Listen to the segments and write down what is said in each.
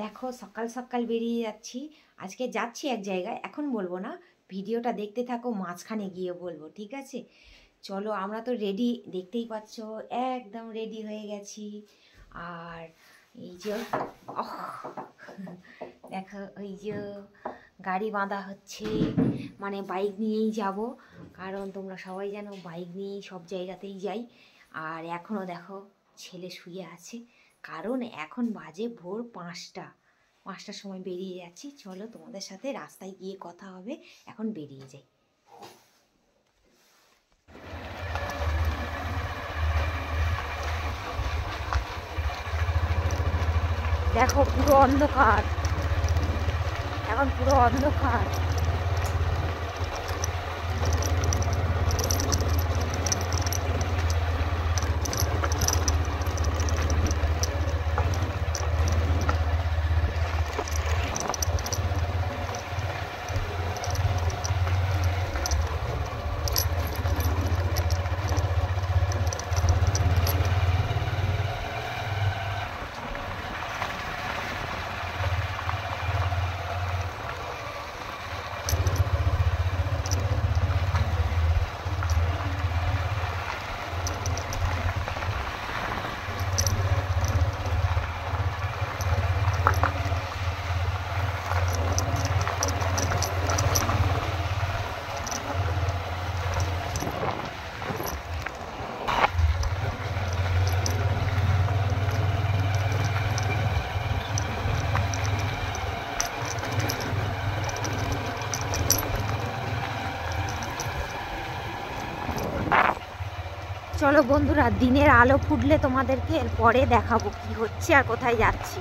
দেখো সকাল সকাল বেরিয়ে যাচ্ছি। আজকে যাচ্ছি এক জায়গায়, এখন বলবো না, ভিডিওটা দেখতে থাকো, মাঝখানে গিয়ে বলবো, ঠিক আছে? চলো, আমরা তো রেডি, দেখতেই পাচ্ছ, একদম রেডি হয়ে গেছি। আর এই যে দেখো, ওই যে গাড়ি বাঁধা হচ্ছে, মানে বাইক নিয়েই যাব, কারণ তোমরা সবাই জানো বাইক নিয়েই সব জায়গাতেই যাই। আর এখনও দেখো ছেলে শুয়ে আছে, কারণ এখন বাজে ভোর 5টার সময় বেরিয়ে যাচ্ছি। চলো, তোমাদের সাথে রাস্তায় গিয়ে কথা হবে, এখন বেরিয়ে যাই। দেখো পুরো অন্ধকার, এখন পুরো অন্ধকার। চলো বন্ধুরা, দিনের আলো ফুটলে তোমাদেরকে এরপরে দেখাবো কি হচ্ছে আর কোথায় যাচ্ছি।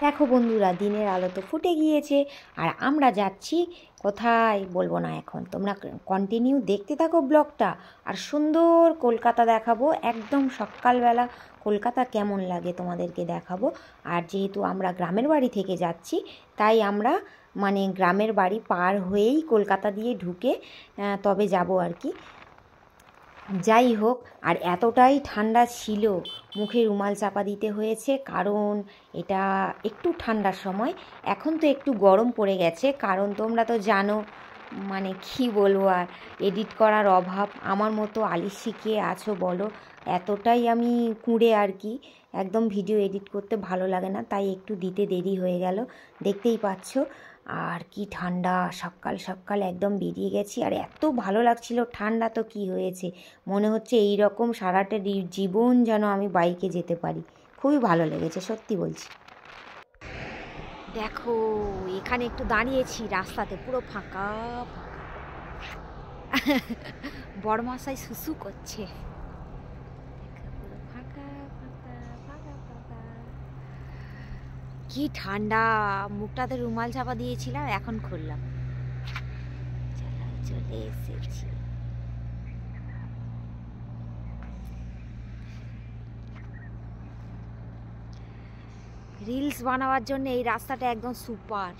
দেখো বন্ধুরা, দিনের আলো তো ফুটে গিয়েছে, আর আমরা যাচ্ছি কোথায় বলবো না, এখন তোমরা কন্টিনিউ দেখতে থাকো ব্লগটা, আর সুন্দর কলকাতা দেখাবো, একদম সকালবেলা কলকাতা কেমন লাগে তোমাদেরকে দেখাবো। আর যেহেতু আমরা গ্রামের বাড়ি থেকে যাচ্ছি, তাই আমরা মানে গ্রামের বাড়ি পার হয়েই কলকাতা দিয়ে ঢুকে তবে যাব আর কি। যাই হোক, আর এতটাই ঠান্ডা ছিল, মুখে রুমাল চাপা দিতে হয়েছে, কারণ এটা একটু ঠান্ডার সময়। এখন তো একটু গরম পড়ে গেছে, কারণ তোমরা তো জানো, মানে কি বলবো আর, এডিট করার অভাব। আমার মতো আলিস্যি কে আছো বলো? এতটাই আমি কুঁড়ে আর কি, একদম ভিডিও এডিট করতে ভালো লাগে না, তাই একটু দিতে দেরি হয়ে গেল, দেখতেই পাচ্ছ। আর কি ঠান্ডা, সকাল সকাল একদম বেরিয়ে গেছি, আর এত ভালো লাগছিল। ঠান্ডা তো কি হয়েছে, মনে হচ্ছে এই রকম সারাটা জীবন যেন আমি বাইকে যেতে পারি। খুবই ভালো লেগেছে, সত্যি বলছি। দেখো, এখানে একটু দাঁড়িয়েছি, রাস্তাতে পুরো ফাঁকা ফাঁকা। বড়মশাই সুসু করছে, পুরো ফাঁকা ফাঁকা ফাঁকা ফাঁকা। কি ঠান্ডা, মুখটাতে রুমাল চাপা দিয়েছিলাম, এখন খুললাম। চলে এসেছি। রিলস বানাবার জন্য এই রাস্তাটা একদম সুপার।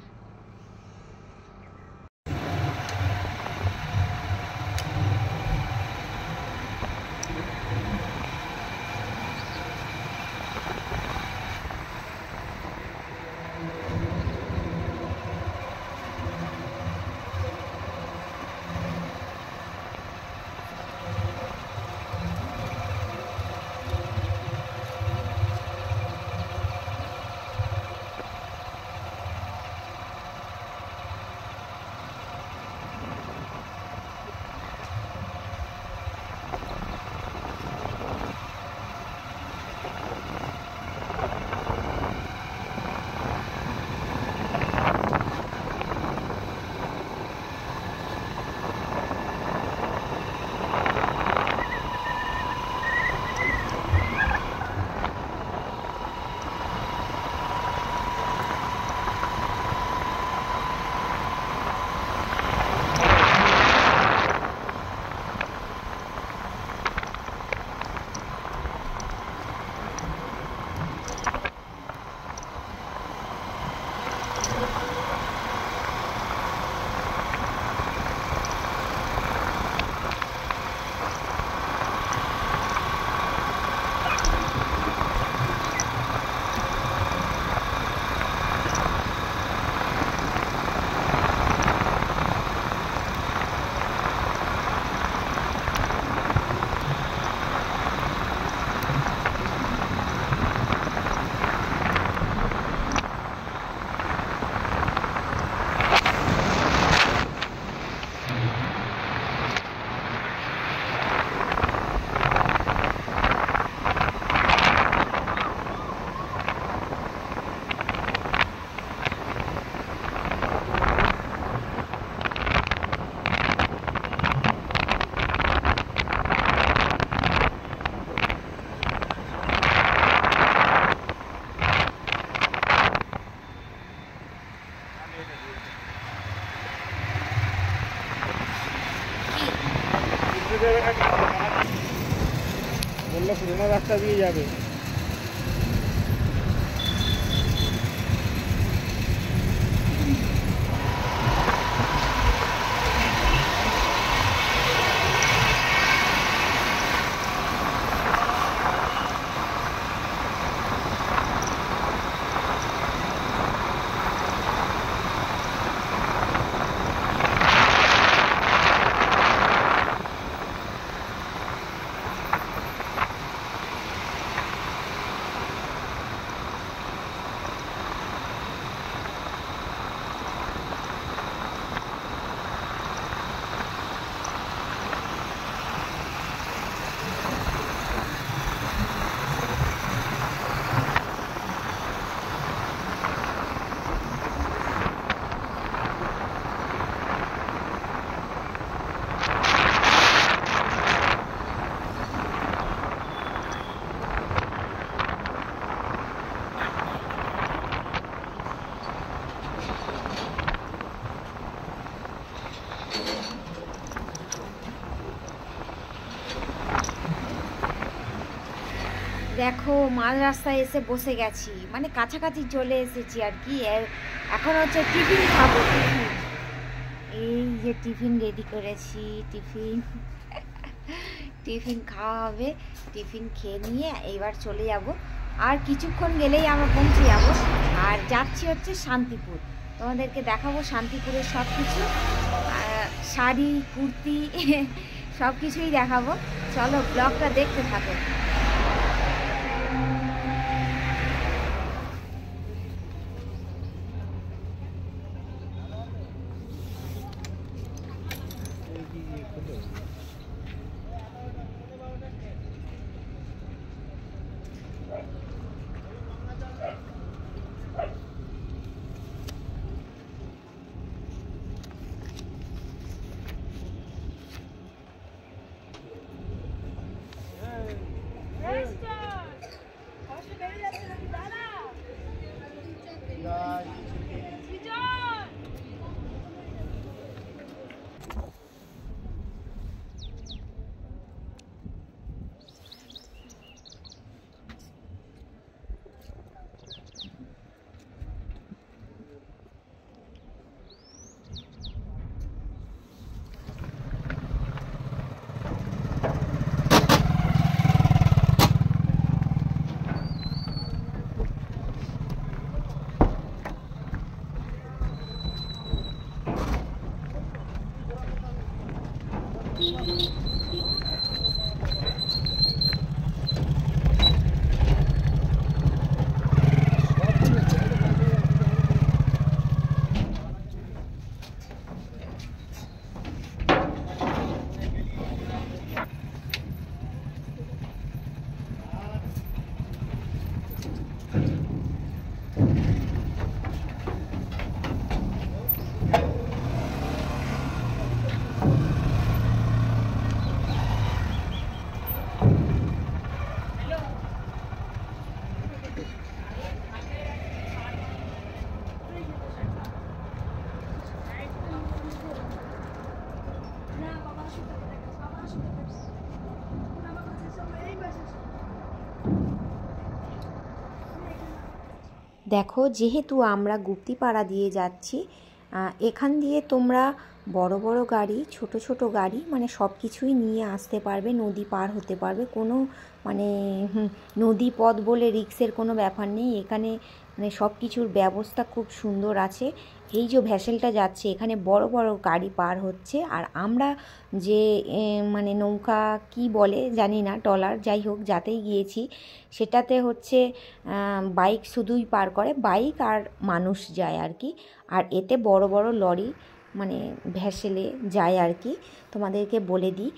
বললো পুরোনো রাস্তা দিয়ে যাবে। দেখো মাঝ রাস্তায় এসে বসে গেছি, মানে কাছাকাছি চলে এসেছি আর কি। এখন হচ্ছে টিফিন খাবো। টিফিন, এই যে টিফিন রেডি করেছি, টিফিন খাওয়া হবে। টিফিন খেয়ে নিয়ে এইবার চলে যাব, আর কিছুক্ষণ গেলেই আমরা পৌঁছে যাব। আর যাচ্ছি হচ্ছে শান্তিপুর, তোমাদেরকে দেখাবো শান্তিপুরের সব কিছু, শাড়ি কুর্তি সব কিছুই দেখাবো। চলো ব্লগটা দেখতে থাকো। দেখো যেহেতু আমরা গুপ্তিপাড়া দিয়ে যাচ্ছি, এখান দিয়ে তোমরা বড় বড় গাড়ি, ছোট ছোট গাড়ি, মানে সব কিছুই নিয়ে আসতে পারবে, নদী পার হতে পারবে। কোনো মানে নদী পথ বলে রিক্সের কোনো ব্যাপার নেই এখানে, মানে সব কিছুর ব্যবস্থা খুব সুন্দর আছে। এই যে ভ্যাসেলটা যাচ্ছে এখানে বড় বড় গাড়ি পার হচ্ছে, আর আমরা যে মানে নৌকা কি বলে জানি না, ট্রলার, যাই হোক যাতেই গিয়েছি সেটাতে হচ্ছে বাইক শুধুই পার করে, বাইক আর মানুষ যায় আর কি। আর এতে বড় বড় লরি মানে ভ্যাসেলে যায় আর কি। তোমাদেরকে বলে দিই,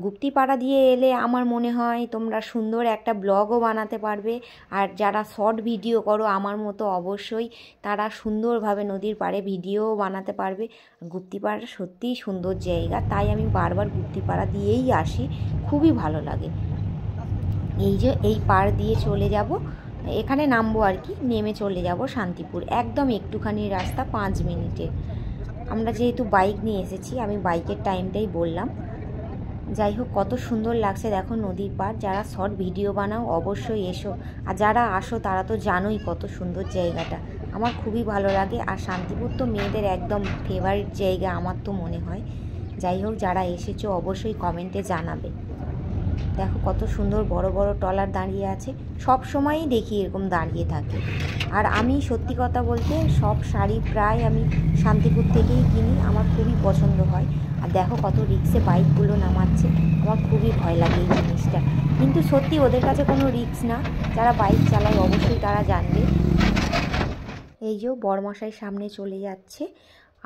গুপ্তিপাড়া দিয়ে এলে আমার মনে হয় তোমরা সুন্দর একটা ব্লগও বানাতে পারবে। আর যারা শর্ট ভিডিও করো আমার মতো, অবশ্যই তারা সুন্দরভাবে নদীর পাড়ে ভিডিও বানাতে পারবে। গুপ্তিপাড়া সত্যিই সুন্দর জায়গা, তাই আমি বারবার গুপ্তিপাড়া দিয়েই আসি, খুবই ভালো লাগে। এই যে এই পাড় দিয়ে চলে যাব, এখানে নামবো আর কি, নেমে চলে যাব শান্তিপুর। একদম একটুখানি রাস্তা, 5 মিনিটের। আমরা যেহেতু বাইক নিয়ে এসেছি, আমি বাইকের টাইমটাই বললাম। যাই হোক, কত সুন্দর লাগছে দেখো নদীর পাড়। যারা শর্ট ভিডিও বানাও অবশ্যই এসো, আর যারা আসো তারা তো জানোই কত সুন্দর জায়গাটা। আমার খুবই ভালো লাগে, আর শান্তিপুর তো মেয়েদের একদম ফেভারিট জায়গা আমার তো মনে হয়। যাই হোক, যারা এসেছো অবশ্যই কমেন্টে জানাবে। দেখো কত সুন্দর বড় বড় ট্রলার দাঁড়িয়ে আছে, সব সময়ই দেখি এরকম দাঁড়িয়ে থাকে। আর আমি সত্যি কথা বলতে সব শাড়ি প্রায় আমি শান্তিপুর থেকেই কিনি, আমার খুবই পছন্দ হয়। আর দেখো কত রিক্সে বাইকগুলো নামাচ্ছে, আমার খুবই ভয় লাগে এই জিনিসটা, কিন্তু সত্যি ওদের কাছে কোনো রিক্স না, যারা বাইক চালায় অবশ্যই তারা জানবে। এই যে বড়মশাই সামনে চলে যাচ্ছে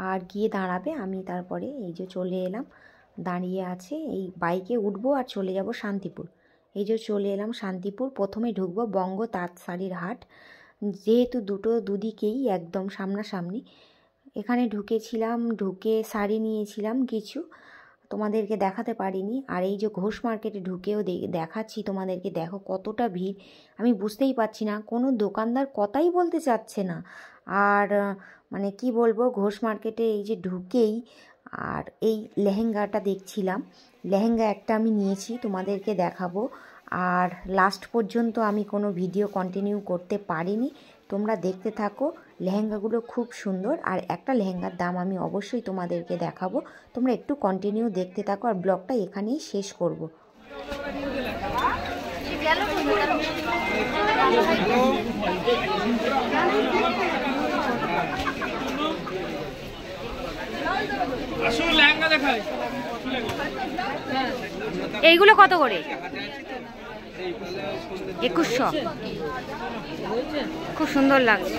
আর গিয়ে দাঁড়াবে, আমি তারপরে এই যে চলে এলাম, দাঁড়িয়ে আছে, এই বাইকে উঠবো আর চলে যাব শান্তিপুর। এই যে চলে এলাম শান্তিপুর, প্রথমে ঢুকবো বঙ্গ তাঁত শাড়ির হাট, যেহেতু দুদিকেই একদম সামনাসামনি। এখানে ঢুকেছিলাম, ঢুকে শাড়ি নিয়েছিলাম কিছু, তোমাদেরকে দেখাতে পারিনি। আর এই যে ঘোষ মার্কেটে ঢুকেও দেখাচ্ছি তোমাদেরকে, দেখো কতটা ভিড়, আমি বুঝতেই পারছি না, কোনো দোকানদার কথাই বলতে চাচ্ছে না। আর মানে কি বলবো, ঘোষ মার্কেটে এই যে ঢুকেই, আর এই লেহেঙ্গাটা দেখছিলাম, লেহেঙ্গা একটা আমি নিয়েছি, তোমাদেরকে দেখাবো। আর লাস্ট পর্যন্ত আমি কোনো ভিডিও কন্টিনিউ করতে পারিনি, তোমরা দেখতে থাকো। লেহেঙ্গাগুলো খুব সুন্দর, আর একটা লেহেঙ্গার দাম আমি অবশ্যই তোমাদেরকে দেখাবো, তোমরা একটু কন্টিনিউ দেখতে থাকো, আর ব্লগটা এখানেই শেষ করব। এইগুলো কত করে? 2100। খুব সুন্দর লাগছে।